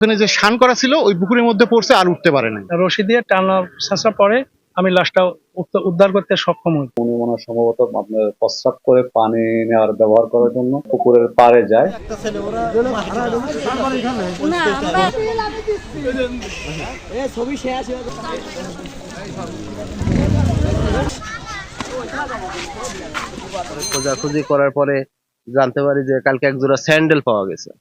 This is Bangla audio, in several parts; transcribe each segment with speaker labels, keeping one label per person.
Speaker 1: ওখানে যে শান করা ছিল ওই পুকুরের মধ্যে পড়ছে আর উঠতে পারে না।
Speaker 2: রশি দিয়ে টানা ছেঁচড়া পরে আমি লাশটা উদ্ধার করতে সক্ষম হই।
Speaker 3: উনি মনে হয় সম্ভবত আপনার প্রস্রাব করে পানি নেওয়ার ব্যবহার করার জন্য পুকুরের পাড়ে যায়।
Speaker 4: খোঁজাখুঁজি করার পরে জানতে পারি যে কালকে এক জোড়া স্যান্ডেল পাওয়া গেছে।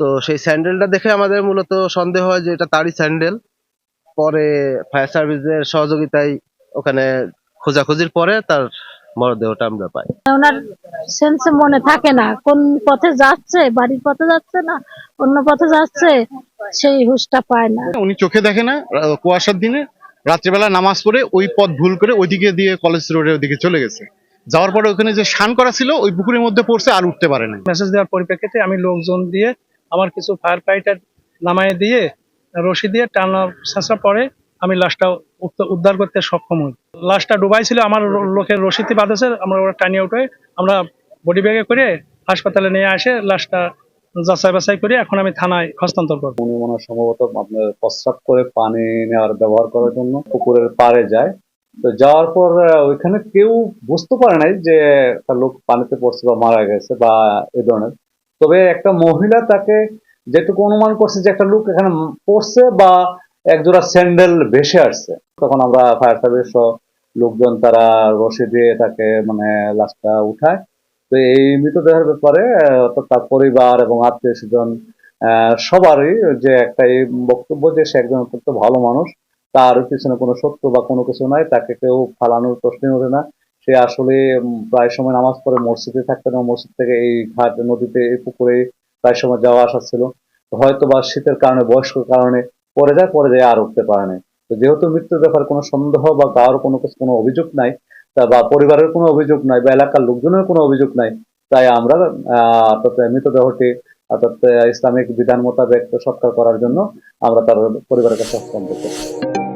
Speaker 4: তো সেই স্যান্ডেলটা দেখে আমাদের মূলত সন্দেহ হয় যে এটা তারই স্যান্ডেল। পরে ফায়ার সার্ভিসের সহযোগিতায় ওখানে খোঁজাখুঁজির পরে তার মরদেহটা আমরা পাই।
Speaker 5: ওনার সেন্সে মনে থাকে না কোন পথে যাচ্ছে, বাড়ির পথে যাচ্ছে না অন্য পথে যাচ্ছে, সেই হুঁশটা পায় না।
Speaker 1: উনি চোখে দেখে না, কুয়াশার দিনে রাত্রিবেলা নামাজ পড়ে ওই পথ ভুল করে ওইদিকে দিয়ে কলেজ রোডের ওইদিকে চলে গেছে। যাওয়ার পরে ওখানে যে শান করা ছিল ওই পুকুরের মধ্যে পড়ছে আর উঠতে পারে না।
Speaker 2: মেসেজ দেওয়ার পরিপ্রেক্ষিতে আমি লোকজন দিয়ে আমার কিছু ফায়ার ফাইটার নামায় দিয়ে রশি দিয়ে টানা ছেঁচড়া পরে আমি লাশটা উদ্ধার করতে সক্ষম হই। লাশটা ডুবাই ছিল, আমার লোকের রশিতে বাঁধেছে, আমরা ওরা টানিয়ে উঠে আমরা বডি ব্যাগে করে হাসপাতালে নিয়ে আসে লাশটা যাচাই বাছাই করে এখন আমি থানায় হস্তান্তর করবো।
Speaker 3: উনি মনে হয় সম্ভবত আপনার প্রস্রাব করে পানি নেওয়ার ব্যবহার করার জন্য পুকুরের পাড়ে যায়। তো যাওয়ার পর ওইখানে কেউ বুঝতে পারে নাই যে একটা লোক পানিতে পড়ছে বা মারা গেছে বা এ ধরনের। তবে একটা মহিলা তাকে যেটুকু অনুমান করছে যে একটা লোক এখানে পড়ছে বা একজোড়া স্যান্ডেল ভেসে আসছে। তখন আমরা ফায়ার সার্ভিস লোকজন তারা রশি দিয়ে তাকে মানে লাশটা উঠায়। তো এই মৃতদেহের ব্যাপারে অর্থাৎ তার পরিবার এবং আত্মীয় স্বজন সবারই যে একটা এই বক্তব্য যে সে একজন অত্যন্ত ভালো মানুষ, তার পিছনে কোনো সত্য বা কোনো কিছু নাই, তাকে কেউ ফালানোর প্রশ্নই ওঠে না। সে আসলে প্রায় সময় নামাজ পড়ে মসজিদে থাকতেন এবং মসজিদ থেকে এই ঘাট নদীতে এই পুকুরে প্রায় সময় যাওয়া আসা ছিল। হয়তো বা শীতের কারণে বয়স্ক কারণে পরে যায় আর উঠতে পারে না। তো যেহেতু মৃত্যুর ব্যাপারে কোনো সন্দেহ বা কারোর কোনো কিছু কোনো অভিযোগ নাই, তা বা পরিবারের কোনো অভিযোগ নাই বা এলাকার লোকজনের কোনো অভিযোগ নাই, তাই আমরা অর্থাৎ মৃতদেহটি অর্থাৎ ইসলামিক বিধান মোতাবেক সৎকার করার জন্য আমরা তার পরিবারের কাছে হস্তান্তর করছি।